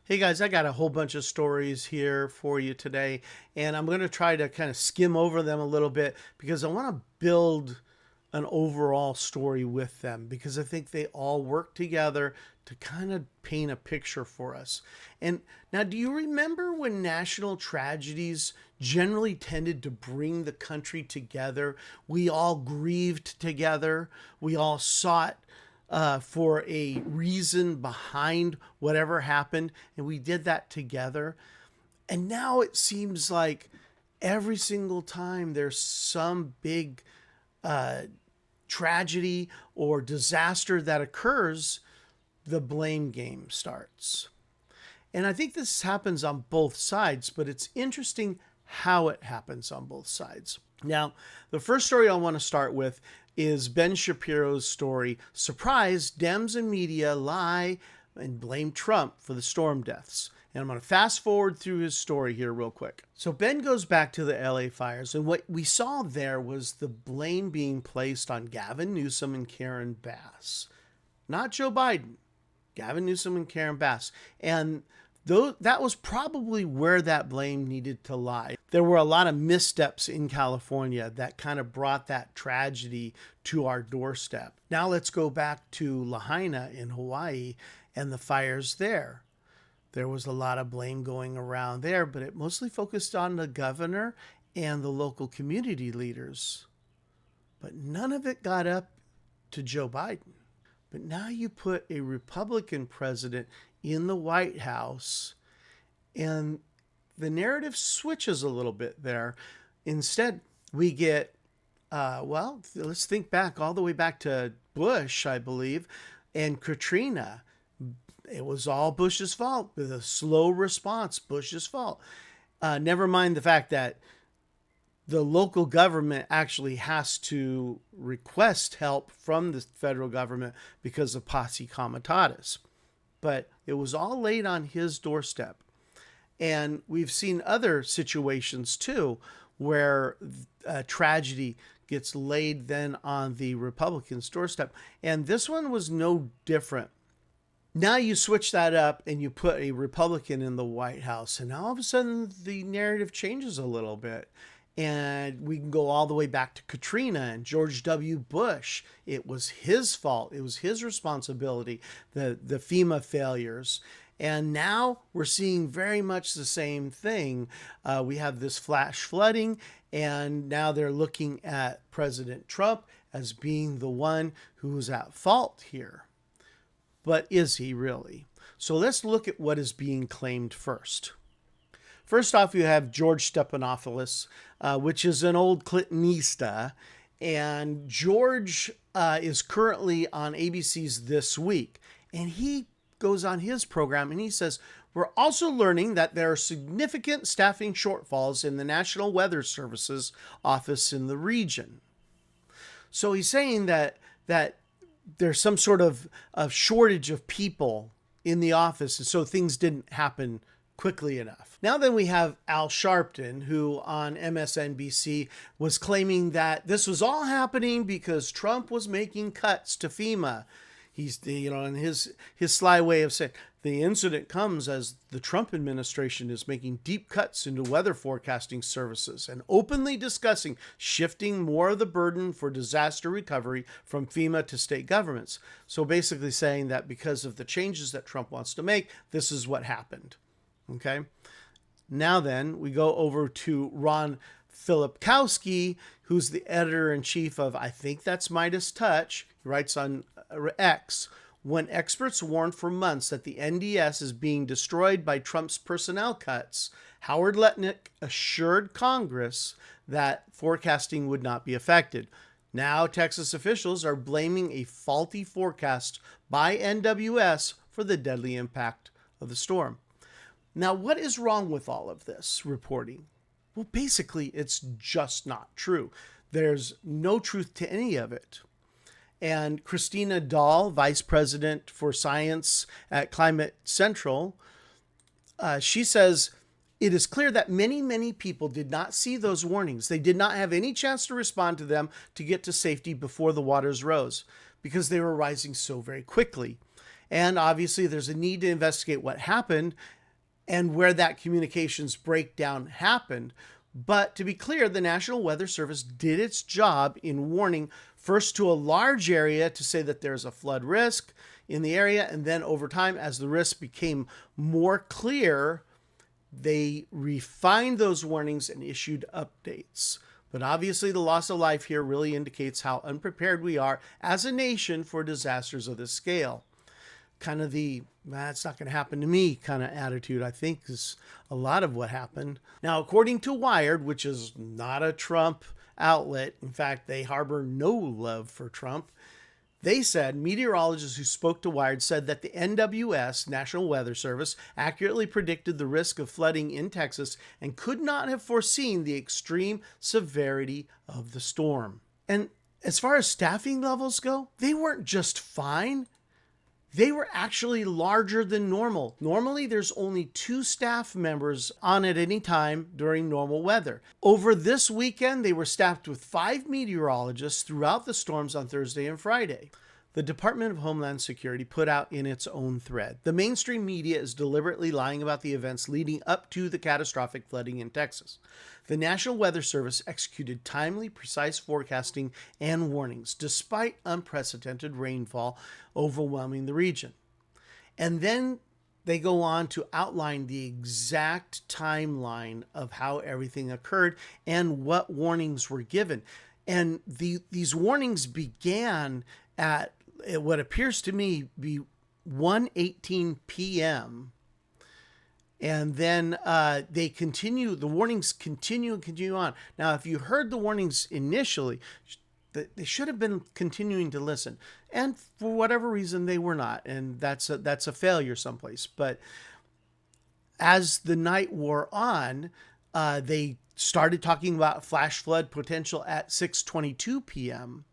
Hey guys, I got a whole bunch of stories here for you today, and I'm going to try to kind of skim over them a little bit because I want to build an overall story with them because I think they all work together to kind of paint a picture for us. And now, do you remember when national tragedies generally tended to bring the country together? We all grieved together, we all sought for a reason behind whatever happened, and we did that together. And now it seems like every single time there's some big uh, tragedy or disaster that occurs, the blame game starts. And I think this happens on both sides, but it's interesting how it happens on both sides. Now, the first story I want to start with is Ben Shapiro's story, Surprise, Dems and Media Lie and Blame Trump for the storm deaths. And I'm going to fast forward through his story here real quick. So Ben goes back to the LA fires, and what we saw there was the blame being placed on Gavin Newsom and Karen Bass. Not Joe Biden, Gavin Newsom and Karen Bass. And that was probably where that blame needed to lie. There were a lot of missteps in California that kind of brought that tragedy to our doorstep. Now let's go back to Lahaina in Hawaii and the fires there. There was a lot of blame going around there, but it mostly focused on the governor and the local community leaders. But none of it got up to Joe Biden. But now you put a Republican president in the White House, and the narrative switches a little bit there. Instead, we get, let's think back all the way back to Bush, I believe, and Katrina. It was all Bush's fault with a slow response, Bush's fault. Never mind the fact that the local government actually has to request help from the federal government because of posse comitatus. But it was all laid on his doorstep. And we've seen other situations too where tragedy gets laid then on the Republicans' doorstep. And this one was no different. Now you switch that up and you put a Republican in the White House, and now all of a sudden the narrative changes a little bit. And we can go all the way back to Katrina and George W. Bush. It was his fault. It was his responsibility, the FEMA failures. And now we're seeing very much the same thing. We have this flash flooding, and now they're looking at President Trump as being the one who's at fault here. But is he really? So let's look at what is being claimed first. First off, you have George Stephanopoulos, which is an old Clintonista. And George is currently on ABC's This Week. And he goes on his program and he says, we're also learning that there are significant staffing shortfalls in the National Weather Service's office in the region. So he's saying that there's some sort of shortage of people in the office, and so things didn't happen quickly enough. Now then we have Al Sharpton, who on MSNBC was claiming that this was all happening because Trump was making cuts to FEMA. He's, in his sly way of saying, the incident comes as the Trump administration is making deep cuts into weather forecasting services and openly discussing shifting more of the burden for disaster recovery from FEMA to state governments. So basically saying that because of the changes that Trump wants to make, this is what happened. Okay. Now then, we go over to Ron Filipkowski, who's the editor-in-chief of I Think That's Midas Touch. He writes on X, when experts warned for months that the NDS is being destroyed by Trump's personnel cuts, Howard Letnick assured Congress that forecasting would not be affected. Now Texas officials are blaming a faulty forecast by NWS for the deadly impact of the storm. Now, what is wrong with all of this reporting? Well, basically, it's just not true. There's no truth to any of it. And Christina Dahl, Vice President for Science at Climate Central, she says, it is clear that many people did not see those warnings. They did not have any chance to respond to them to get to safety before the waters rose because they were rising so very quickly. And obviously, there's a need to investigate what happened and where that communications breakdown happened. But to be clear, the National Weather Service did its job in warning first to a large area to say that there's a flood risk in the area. And then over time, as the risk became more clear, they refined those warnings and issued updates. But obviously, the loss of life here really indicates how unprepared we are as a nation for disasters of this scale. Kind of the, that's not going to happen to me kind of attitude, I think, is a lot of what happened. Now, according to Wired, which is not a Trump outlet, in fact, they harbor no love for Trump, they said meteorologists who spoke to Wired said that the NWS, National Weather Service, accurately predicted the risk of flooding in Texas and could not have foreseen the extreme severity of the storm. And as far as staffing levels go, they weren't just fine. They were actually larger than normal. Normally, there's only 2 staff members on at any time during normal weather. Over this weekend, they were staffed with 5 meteorologists throughout the storms on Thursday and Friday. The Department of Homeland Security put out in its own thread, the mainstream media is deliberately lying about the events leading up to the catastrophic flooding in Texas. The National Weather Service executed timely, precise forecasting and warnings, despite unprecedented rainfall overwhelming the region. And then they go on to outline the exact timeline of how everything occurred and what warnings were given. And these warnings began at what appears to me be 1:18 p.m. And then they continue, the warnings continue and continue on. Now, if you heard the warnings initially, they should have been continuing to listen. And for whatever reason, they were not. And that's a failure someplace. But as the night wore on, they started talking about flash flood potential at 6:22 p.m.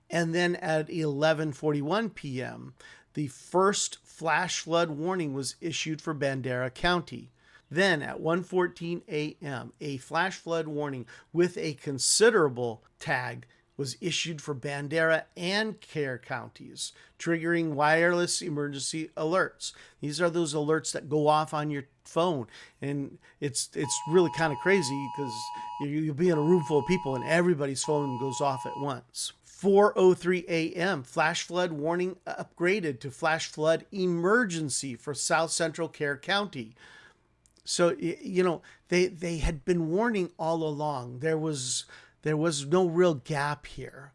And then at 11:41 p.m., the first flash flood warning was issued for Bandera County. Then at 1:14 a.m., a flash flood warning with a considerable tag was issued for Bandera and Kerr counties, triggering wireless emergency alerts. These are those alerts that go off on your phone. And it's really kind of crazy because you'll be in a room full of people and everybody's phone goes off at once. 4:03 a.m., flash flood warning upgraded to flash flood emergency for South Central Kerr County. So, they had been warning all along. There was no real gap here.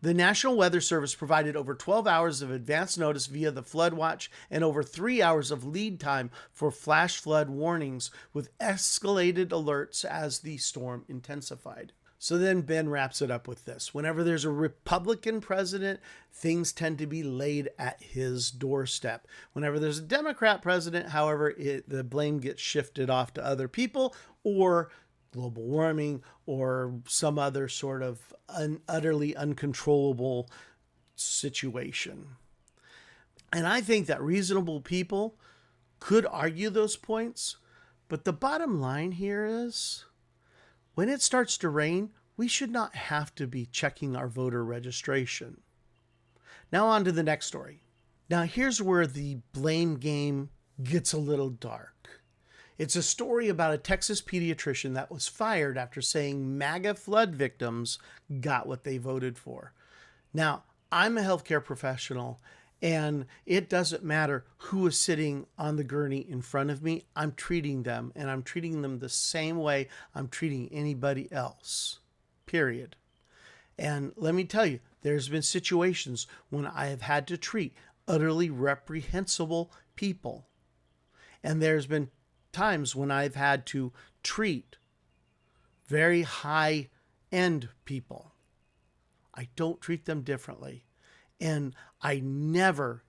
The National Weather Service provided over 12 hours of advance notice via the flood watch and over 3 hours of lead time for flash flood warnings with escalated alerts as the storm intensified. So then Ben wraps it up with this. Whenever there's a Republican president, things tend to be laid at his doorstep. Whenever there's a Democrat president, however, the blame gets shifted off to other people or global warming or some other sort of utterly uncontrollable situation. And I think that reasonable people could argue those points. But the bottom line here is, when it starts to rain, we should not have to be checking our voter registration. Now on to the next story. Now here's where the blame game gets a little dark. It's a story about a Texas pediatrician that was fired after saying MAGA flood victims got what they voted for. Now, I'm a healthcare professional, and it doesn't matter who is sitting on the gurney in front of me. I'm treating them, and I'm treating them the same way I'm treating anybody else, period. And let me tell you, there's been situations when I have had to treat utterly reprehensible people. And there's been times when I've had to treat very high-end people. I don't treat them differently. And I never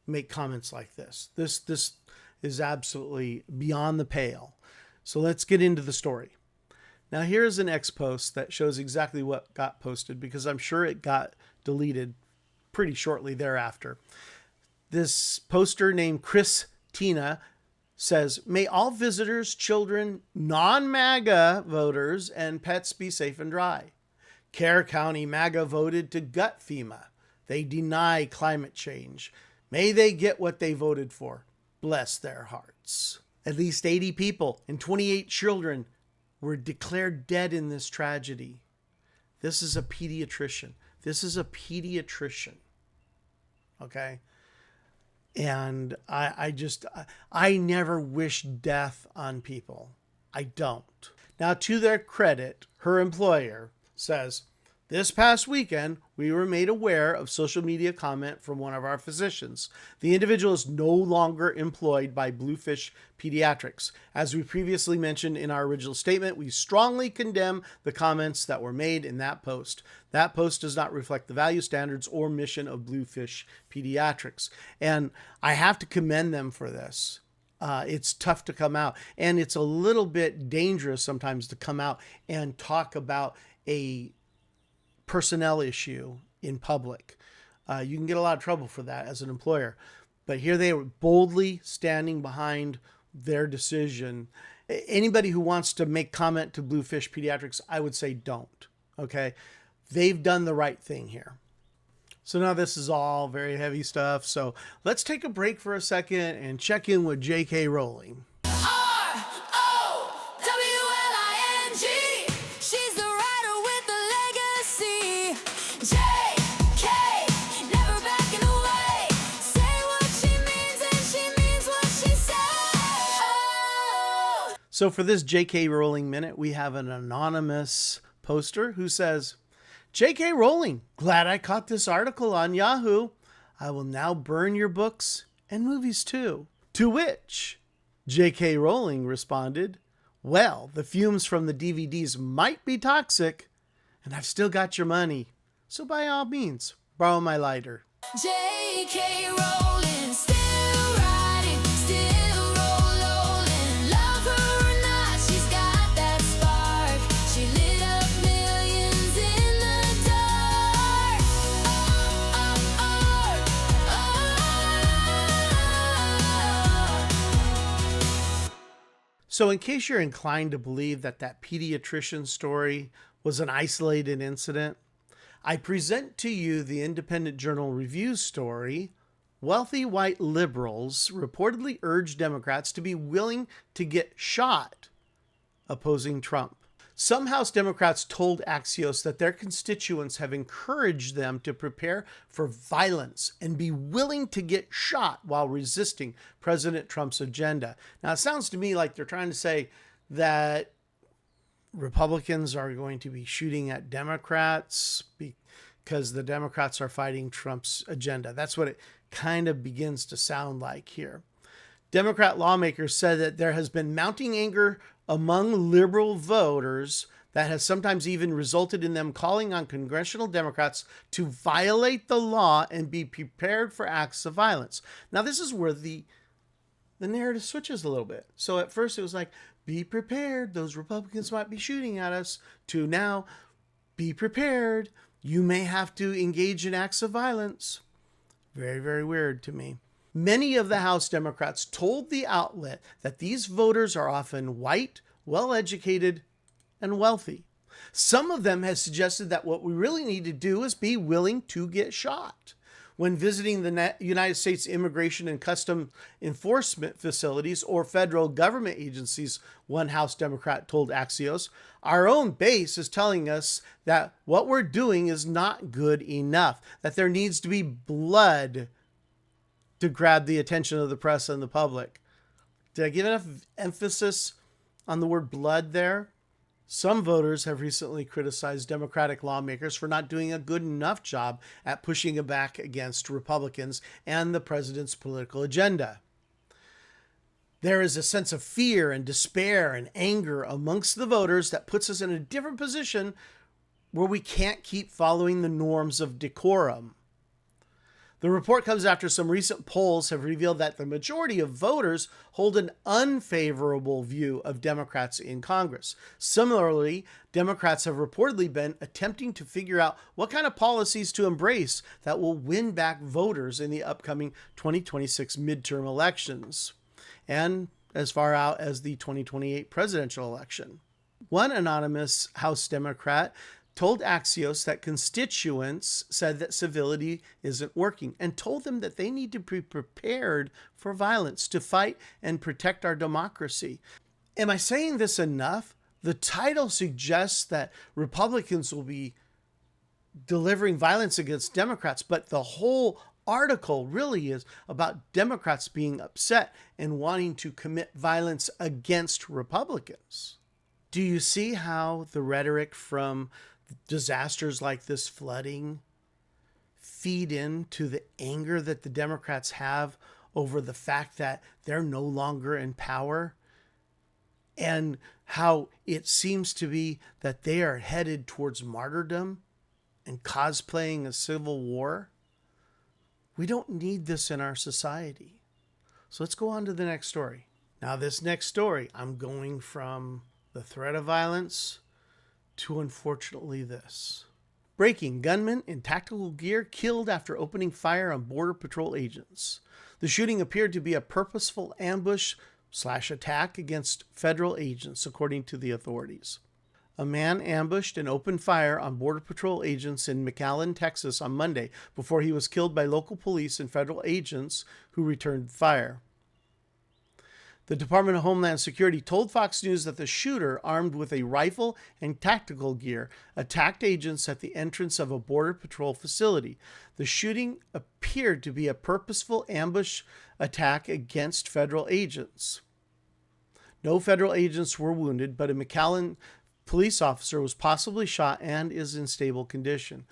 make comments like this. This is absolutely beyond the pale. So let's get into the story. Now here's an X post that shows exactly what got posted, because I'm sure it got deleted pretty shortly thereafter. This poster named Christina says, "May all visitors, children, non-MAGA voters, and pets be safe and dry. Kerr County MAGA voted to gut FEMA. They deny climate change. May they get what they voted for. Bless their hearts. At least 80 people and 28 children were declared dead in this tragedy. This is a pediatrician. This is a pediatrician. Okay? And I never wish death on people. I don't. Now, to their credit, her employer says, this past weekend, we were made aware of social media comment from one of our physicians. The individual is no longer employed by Bluefish Pediatrics. As we previously mentioned in our original statement, we strongly condemn the comments that were made in that post. That post does not reflect the value, standards, or mission of Bluefish Pediatrics. And I have to commend them for this. It's tough to come out, and it's a little bit dangerous sometimes to come out and talk about a personnel issue in public. You can get a lot of trouble for that as an employer. But here they were boldly standing behind their decision. Anybody who wants to make comment to Bluefish Pediatrics, I would say don't. Okay? They've done the right thing here. So now this is all very heavy stuff. So let's take a break for a second and check in with J.K. Rowling. So for this J.K. Rowling minute, we have an anonymous poster who says, J.K. Rowling, glad I caught this article on Yahoo. I will now burn your books and movies too. To which J.K. Rowling responded, well, the fumes from the DVDs might be toxic, and I've still got your money. So by all means, borrow my lighter. J.K. Rowling, still writing, still rolling. Love her or not, she's got that spark. She lit up millions in the dark. So in case you're inclined to believe that pediatrician story was an isolated incident, I present to you the Independent Journal Review story, Wealthy White Liberals Reportedly Urge Democrats to be Willing to Get Shot Opposing Trump. Some House Democrats told Axios that their constituents have encouraged them to prepare for violence and be willing to get shot while resisting President Trump's agenda. Now, it sounds to me like they're trying to say that Republicans are going to be shooting at Democrats because the Democrats are fighting Trump's agenda. That's what it kind of begins to sound like here. Democrat lawmakers said that there has been mounting anger among liberal voters that has sometimes even resulted in them calling on congressional Democrats to violate the law and be prepared for acts of violence. Now, this is where the narrative switches a little bit. So at first it was like, be prepared, those Republicans might be shooting at us, to now, be prepared, you may have to engage in acts of violence. Very, very weird to me. Many of the House Democrats told the outlet that these voters are often white, well-educated, and wealthy. Some of them have suggested that what we really need to do is be willing to get shot. When visiting the United States Immigration and Customs Enforcement facilities or federal government agencies, one House Democrat told Axios, our own base is telling us that what we're doing is not good enough, that there needs to be blood to grab the attention of the press and the public. Did I give enough emphasis on the word blood there? Some voters have recently criticized Democratic lawmakers for not doing a good enough job at pushing back against Republicans and the president's political agenda. There is a sense of fear and despair and anger amongst the voters that puts us in a different position where we can't keep following the norms of decorum. The report comes after some recent polls have revealed that the majority of voters hold an unfavorable view of Democrats in Congress. Similarly, Democrats have reportedly been attempting to figure out what kind of policies to embrace that will win back voters in the upcoming 2026 midterm elections, and as far out as the 2028 presidential election. One anonymous House Democrat told Axios that constituents said that civility isn't working and told them that they need to be prepared for violence to fight and protect our democracy. Am I saying this enough? The title suggests that Republicans will be delivering violence against Democrats, but the whole article really is about Democrats being upset and wanting to commit violence against Republicans. Do you see how the rhetoric from disasters like this flooding feed into the anger that the Democrats have over the fact that they're no longer in power? And how it seems to be that they are headed towards martyrdom and cosplaying a civil war? We don't need this in our society. So let's go on to the next story. Now, this next story, I'm going from the threat of violence to, unfortunately, this. Breaking: gunman in tactical gear killed after opening fire on Border Patrol agents. The shooting appeared to be a purposeful ambush/attack against federal agents, according to the authorities. A man ambushed and opened fire on Border Patrol agents in McAllen, Texas on Monday before he was killed by local police and federal agents who returned fire. The Department of Homeland Security told Fox News that the shooter, armed with a rifle and tactical gear, attacked agents at the entrance of a Border Patrol facility. The shooting appeared to be a purposeful ambush attack against federal agents. No federal agents were wounded, but a McAllen police officer was possibly shot and is in stable condition.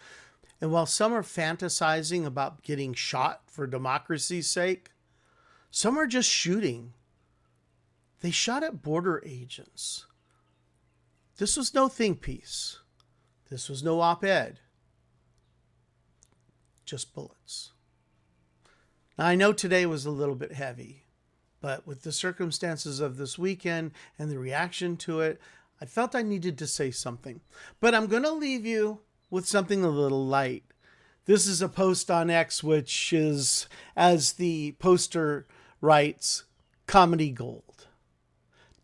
And while some are fantasizing about getting shot for democracy's sake, some are just shooting. They shot at border agents. This was no think piece. This was no op-ed. Just bullets. Now, I know today was a little bit heavy, but with the circumstances of this weekend and the reaction to it, I felt I needed to say something. But I'm going to leave you with something a little light. This is a post on X, which is, as the poster writes, comedy gold.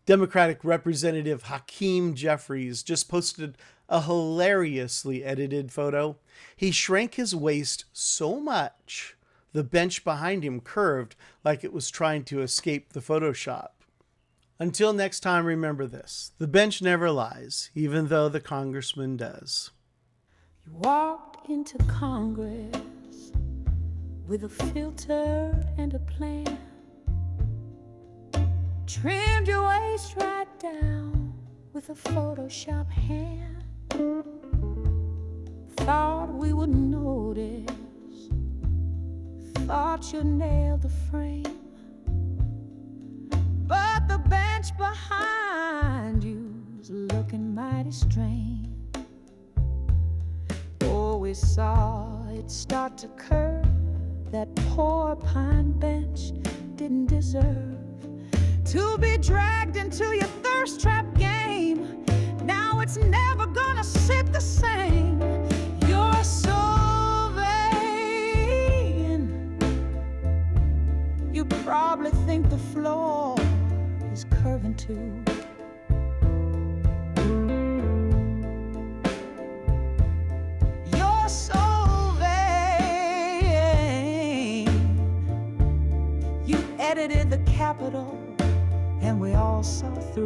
Democratic Representative Hakeem Jeffries just posted a hilariously edited photo. He shrank his waist so much, the bench behind him curved like it was trying to escape the Photoshop. Until next time, remember this: the bench never lies, even though the congressman does. You walked into Congress with a filter and a plan. Trimmed your waist right down with a Photoshop hand. Thought we would notice, thought you nailed the frame. But the bench behind you's looking mighty strange. Oh, we saw it start to curve. That poor pine bench didn't deserve to be dragged into your thirst trap game. Now it's never gonna sit the same. You're so vain. You probably think the floor is curving too. You're so vain. You edited the Capitol and we all saw through.